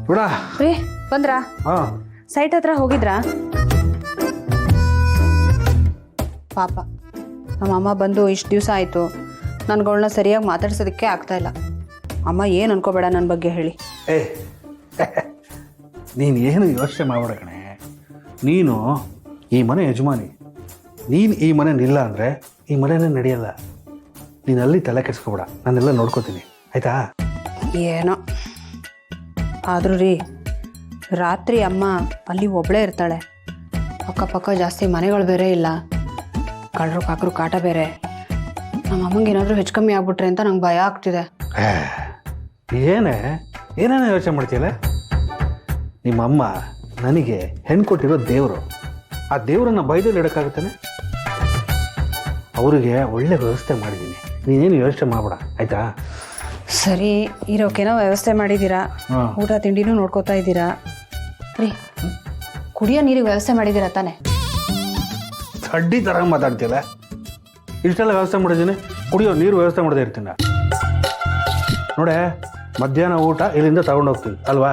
ಬಿಡ ರೀ ಬಂದ್ರಾ? ಹಾಂ ಸೈಟ್ ಹತ್ರ ಹೋಗಿದ್ರಾ? ಪಾಪ ನಮ್ಮ ಅಮ್ಮ ಬಂದು ಇಷ್ಟು ದಿವಸ ಆಯಿತು, ನನ್ಗಳನ್ನ ಸರಿಯಾಗಿ ಮಾತಾಡ್ಸೋದಕ್ಕೆ ಆಗ್ತಾ ಇಲ್ಲ. ಅಮ್ಮ ಏನು ಅನ್ಕೋಬೇಡ ನನ್ನ ಬಗ್ಗೆ ಹೇಳಿ. ಏ ನೀನು ಏನು ಯೋಚನೆ ಮಾಡಬೇಡ ಕಣೆ. ನೀನು ಈ ಮನೆ ಯಜಮಾನಿ. ನೀನು ಈ ಮನೆ ನಿಲ್ಲ ಅಂದರೆ ಈ ಮನೆನೇ ನಡೆಯಲ್ಲ. ನೀನು ಅಲ್ಲಿ ತಲೆ ಕೆಡಿಸ್ಕೊಬೇಡ, ನಾನೆಲ್ಲ ನೋಡ್ಕೋತೀನಿ ಆಯಿತಾ? ಏನೋ ಆದರೂ ರೀ, ರಾತ್ರಿ ಅಮ್ಮ ಅಲ್ಲಿ ಒಬ್ಬಳೇ ಇರ್ತಾಳೆ. ಅಕ್ಕಪಕ್ಕ ಜಾಸ್ತಿ ಮನೆಗಳು ಬೇರೆ ಇಲ್ಲ, ಕಳ್ಳರು ಕಾಕರು ಕಾಟ ಬೇರೆ. ನಮ್ಮ ಅಮ್ಮಂಗೆ ಏನಾದರೂ ಹೆಚ್ಚು ಕಮ್ಮಿ ಆಗ್ಬಿಟ್ರೆ ಅಂತ ನಂಗೆ ಭಯ ಆಗ್ತಿದೆ. ಏನೇನೋ ಯೋಚನೆ ಮಾಡ್ತೀಯಲ್ಲ. ನಿಮ್ಮಮ್ಮ ನನಗೆ ಹೆಣ್ಣು ಕೊಟ್ಟಿರೋ ದೇವರು. ಆ ದೇವರನ್ನು ಬೈದಲ್ಲಿ ಇಡೋಕ್ಕಾಗುತ್ತಾನೆ? ಅವರಿಗೆ ಒಳ್ಳೆ ವ್ಯವಸ್ಥೆ ಮಾಡಿದ್ದೀನಿ, ನೀನೇನು ಯೋಚನೆ ಮಾಡಬೇಡ ಆಯಿತಾ? ಸರಿ, ಇರೋಕೇನೋ ವ್ಯವಸ್ಥೆ ಮಾಡಿದ್ದೀರಾ, ಊಟ ತಿಂಡಿನೂ ನೋಡ್ಕೋತಾ ಇದ್ದೀರಾ. ರೀ, ಕುಡಿಯೋ ನೀರಿಗೆ ವ್ಯವಸ್ಥೆ ಮಾಡಿದ್ದೀರಾ ತಾನೆ? ಅಡ್ಡಿ ಥರ ಮಾತಾಡ್ತೀಯಲ್ಲ. ಇಷ್ಟೆಲ್ಲ ವ್ಯವಸ್ಥೆ ಮಾಡಿದ್ದೀನಿ, ಕುಡಿಯೋ ನೀರು ವ್ಯವಸ್ಥೆ ಮಾಡದೇ ಇರ್ತೀನಿ ನೋಡೆ. ಮಧ್ಯಾಹ್ನ ಊಟ ಇಲ್ಲಿಂದ ತಗೊಂಡೋಗ್ತೀವಿ ಅಲ್ವಾ?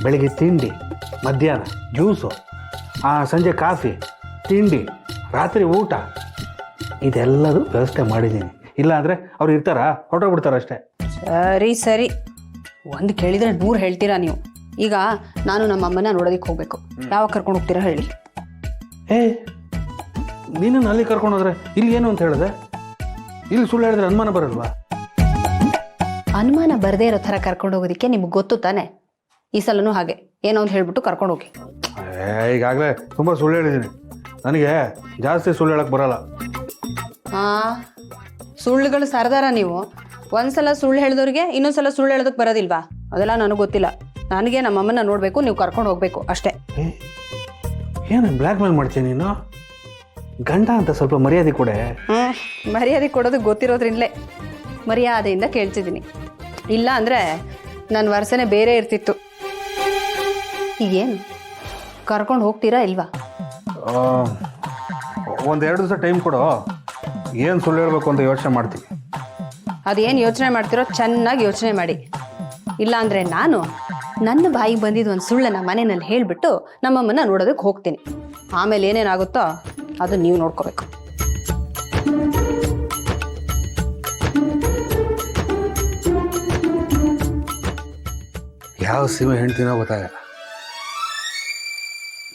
ಬೆಳಿಗ್ಗೆ ತಿಂಡಿ, ಮಧ್ಯಾಹ್ನ ಜ್ಯೂಸು, ಸಂಜೆ ಕಾಫಿ, ತಿಂಡಿ, ರಾತ್ರಿ ಊಟ, ಇದೆಲ್ಲದೂ ವ್ಯವಸ್ಥೆ ಮಾಡಿದ್ದೀನಿ. ಇಲ್ಲ ಅಂದರೆ ಅವ್ರು ಇರ್ತಾರಾ? ಹೊರಟೋಗ್ಬಿಡ್ತಾರೆ ಅಷ್ಟೇ. ಸರಿ ಸರಿ, ಒಂದು ಕೇಳಿದರೆ 100 ಹೇಳ್ತೀರಾ ನೀವು. ಈಗ ನಾನು ನಮ್ಮ ಅಮ್ಮನ ನೋಡೋದಕ್ಕೆ ಹೋಗಬೇಕು, ಯಾವಾಗ ಕರ್ಕೊಂಡು ಹೋಗ್ತೀರಾ ಹೇಳಿ? ನೀನು ಅಲ್ಲಿ ಕರ್ಕೊಂಡು ಹೋದ್ರೆ ಇಲ್ಲಿ ಏನು ಅಂತ ಹೇಳಿದೆ? ಇಲ್ಲಿ ಸುಳ್ಳು ಹೇಳಿದ್ರೆ ಅನುಮಾನ ಬರಲ್ವಾ? ಅನುಮಾನ ಬರದೇ ಇರೋ ಥರ ಕರ್ಕೊಂಡು ಹೋಗೋದಕ್ಕೆ ನಿಮ್ಗೆ ಗೊತ್ತು ತಾನೆ. ಈ ಸಲನೂ ಹಾಗೆ ಏನೋ ಒಂದು ಹೇಳ್ಬಿಟ್ಟು ಕರ್ಕೊಂಡು ಹೋಗಿ. ಈಗಾಗಲೇ ತುಂಬ ಸುಳ್ಳು ಹೇಳಿದ್ದೀನಿ, ನನಗೆ ಜಾಸ್ತಿ ಸುಳ್ಳು ಹೇಳಕ್ಕೆ ಬರಲ್ಲ. ಸುಳ್ಳುಗಳು ಸರ್ದಾರ ನೀವು. ಒಂದ್ಸಲ ಸುಳ್ಳು ಹೇಳಿದವ್ರಿಗೆ ಇನ್ನೊಂದ್ಸಲ ಸುಳ್ಳು ಹೇಳೋದಕ್ಕೆ ಬರೋದಿಲ್ವಾ? ಅದೆಲ್ಲ ನನಗೆ ಗೊತ್ತಿಲ್ಲ. ನನಗೆ ನಮ್ಮಮ್ಮನ ನೋಡಬೇಕು, ನೀವು ಕರ್ಕೊಂಡು ಹೋಗ್ಬೇಕು ಅಷ್ಟೇ. ಏನು ಬ್ಲ್ಯಾಕ್ ಮೇಲ್ ಮಾಡ್ತೀನಿ ನೀನು? ಗಂಡ ಅಂತ ಸ್ವಲ್ಪ ಮರ್ಯಾದೆ ಕೊಡೆ. ಮರ್ಯಾದೆ ಕೊಡೋದು ಗೊತ್ತಿರೋದ್ರಿಂದಲೇ ಮರ್ಯಾದೆಯಿಂದ ಕೇಳ್ತಿದ್ದೀನಿ. ಇಲ್ಲ ಅಂದರೆ ನನ್ನ ವರ್ಷನೇ ಬೇರೆ ಇರ್ತಿತ್ತು. ಈಗೇನು ಕರ್ಕೊಂಡು ಹೋಗ್ತೀರಾ ಇಲ್ವಾ? 1-2 ದಿವಸ ಟೈಮ್ ಕೊಡು, ಏನು ಸುಳ್ಳು ಹೇಳಬೇಕು ಅಂತ ಯೋಚನೆ ಮಾಡ್ತೀನಿ. ಅದೇನು ಯೋಚನೆ ಮಾಡ್ತಿರೋ ಚೆನ್ನಾಗಿ ಯೋಚನೆ ಮಾಡಿ. ಇಲ್ಲ ಅಂದರೆ ನಾನು ನನ್ನ ಬಾಯಿಗೆ ಬಂದಿದ್ದು ಒಂದು ಸುಳ್ಳನ್ನು ಮನೆಯಲ್ಲಿ ಹೇಳಿಬಿಟ್ಟು ನಮ್ಮಮ್ಮನ ನೋಡೋದಕ್ಕೆ ಹೋಗ್ತೀನಿ. ಆಮೇಲೆ ಏನೇನಾಗುತ್ತೋ ಅದು ನೀವು ನೋಡ್ಕೋಬೇಕು. ಯಾವ ಸೀಮೆ ಹೆಂಡ್ತಿನೋ ಗೊತ್ತಾಗಲ್ಲ.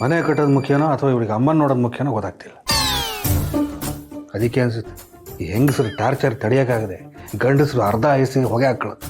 ಮನೆ ಕಟ್ಟೋದು ಮುಖ್ಯನೋ ಅಥವಾ ಇವ್ರಿಗೆ ಅಮ್ಮನ ನೋಡೋದು ಮುಖ್ಯನೋ ಗೊತ್ತಾಗ್ತಿಲ್ಲ. ಅದಕ್ಕೆ ಅನಿಸುತ್ತೆ ಈ ಹೆಂಗಸರು ಟಾರ್ಚರ್ ತಡೆಯೋಕ್ಕಾಗದೆ ಗಂಡಸರು ಅರ್ಧ ಆಯಸ್ಸಿಗೆ ಹೊಗೆ ಹಾಕೊಳ್ಳೋದು.